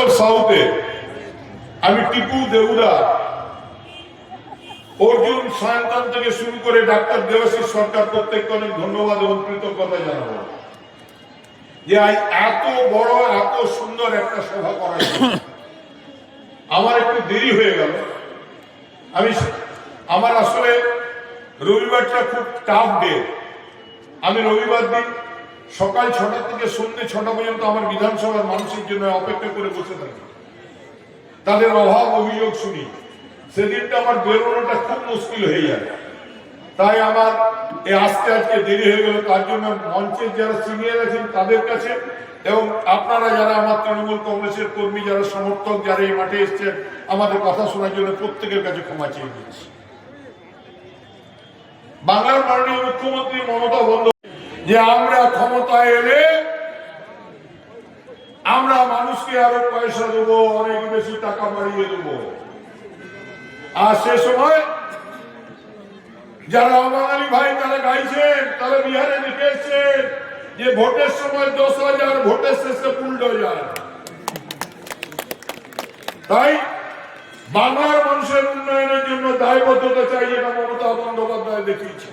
আসানসোল সাউথে আমি টিপু দেউরা, অর্জুন সায়ন্তন থেকে শুরু করে ডাক্তার দেবাশিস সরকার প্রত্যেককে অনেক ধন্যবাদ এবং কৃতজ্ঞতা জানাবো যে এত বড় এত সুন্দর একটা সভা করা। আমার একটু দেরি হয়ে গেল। আমার আসলে রবিবারটা খুব টাফ ডে। আমি রবিবার দিন সকাল 6টা থেকে সন্ধ্যে 6টা পর্যন্ত আমার বিধানসভার মানুষের জন্য অপেক্ষা করে বসে থাকি, তাদের অভাব অভিযোগ শুনি। সেদিনটা আমার বেরোনোটা খুব মুশকিল হয়ে যায়। তাই আমার আজকে দেরি হয়ে গেল। তার জন্য মঞ্চের যারা সিনিয়র আছেন তাদের কাছে এবং আপনারা যারা আমার তৃণমূল কংগ্রেসের কর্মী, যারা সমর্থক, যারা এই মাঠে এসছেন আমাদের কথা শোনার জন্য, প্রত্যেকের কাছে ক্ষমা চেয়ে নিচ্ছি। বাংলার মাননীয় মুখ্যমন্ত্রী মমতা বন্দ্যোপাধ্যায় যে আমরা ক্ষমতায় এলে আমরা মানুষকে আরো পয়সা দেবো, অনেক বেশি টাকা বাড়িয়ে দেবো। আর সে সময় যারা বাঙালি ভাই তারা গাইছেন, তারা বিহারে লিখে এসছেন যে ভোটের সময় 10,000, ভোটের শেষে বুলডোজার। তাই বাংলার মানুষের উন্নয়নের জন্য দায়বদ্ধতা চাই, যেটা মমতা বন্দ্যোপাধ্যায় দেখিয়েছে।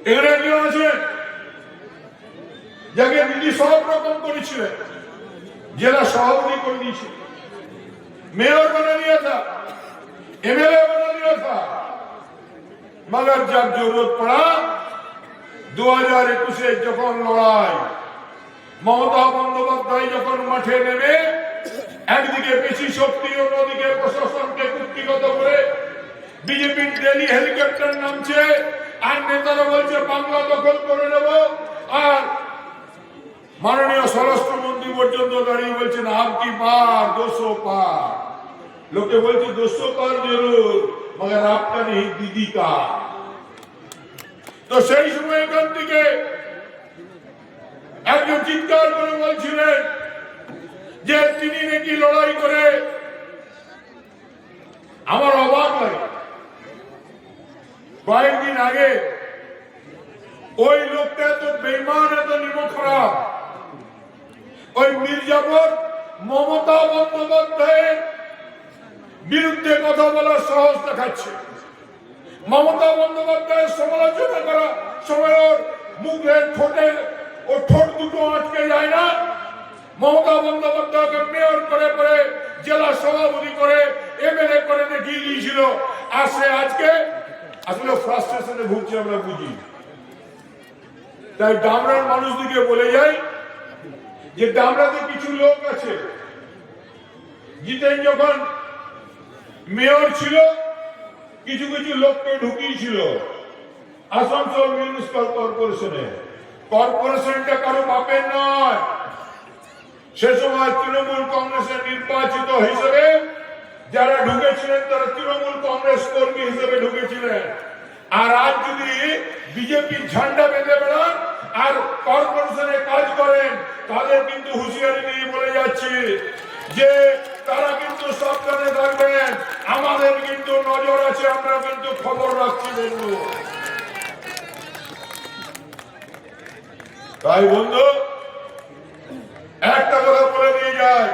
এখানে একজন আছেন যাকে দিদি সব রকম করেছিলেন, জেলা সভাপতি করে দিয়েছিল, मेयर बना दिया था, एमएलए बना दिया था, मगर जब जरूरत पड़ा 2021 যখন লড়াই, মমতা বন্দ্যোপাধ্যায় যখন মাঠে নেমে একদিকে পেশি শক্তি, অন্যদিকে প্রশাসনকে কুক্ষিগত করে বিজেপির ডেলি হেলিকপ্টার নামছে আর নেতারা বলছে বাংলা দখল করে নেব, আর মাননীয় স্বরাষ্ট্রমন্ত্রী পর্যন্ত দাঁড়িয়ে বলছেন আপকি পার 200 পার। লোকে বলছে 200 পার জরুর, মगर आपका नहीं दीदी का। তো সেই সময় এখান থেকে একজন চিৎকার করে বলছিলেন যে তিনি নাকি লড়াই করে। আমার অবাক লাগে, কয়েকদিন আগে ওই লোকটা এত বেঈমান, এত নিমখরাব, ওই মির্জাপুর মমতা বন্দ্যোপাধ্যায়ের বিরুদ্ধে কথা বলার সাহস দেখাচ্ছে। মমতা বন্দ্যোপাধ্যায়ের সমালোচনা করা সময় ওর মুখে ঠোঁট দুটো আটকে যায় না। মমতা বন্দ্যোপাধ্যায়কে মেয়র করে করে, জেলা সভাপতি করে, এমএলএ করে দেখিয়ে দিয়েছিল। আর সে আজকে আসলে ফ্রাস্ট্রেশনে ভুগছে, আমরা বুঝি। তাই ডামরার মানুষদিকে বলে যাই যে ডামরাতে কিছু লোক আছে, জিতেন যখন মেয়র ছিল কিছু কিছু লোককে ঢুকিয়েছিল আসানসোল মিউনিসিপাল কর্পোরেশনে। কর্পোরেশনটা কারো বাপের নয়। সে সময় তৃণমূল কংগ্রেসের নির্বাচিত হিসেবে যারা ঢুকেছিলেন তারা তৃণমূল কংগ্রেস কর্মী হিসেবে ঢুকেছিলেন। আর আজ যদি বিজেপির ঝান্ডা বেঁধে বেড়ান আর কর্পোরেশনে কাজ করেন, তাদের কিন্তু হুঁশিয়ারি দিয়ে বলে যাচ্ছি যে তারা কিন্তু সাবধানে থাকবেন। আমাদের কিন্তু নজর আছে, আমরা কিন্তু খবর রাখছি বন্ধু। তাই বন্ধু একটা কথা বলে দিয়ে যায়,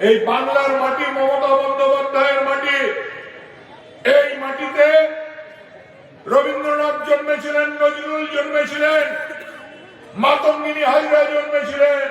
এই বাংলার মাটি মমতা বন্দ্যোপাধ্যায়ের মাটি। এই মাটিতে রবীন্দ্রনাথ জন্মেছিলেন, নজরুল জন্মেছিলেন, মাতঙ্গিনী হাজরা জন্মেছিলেন,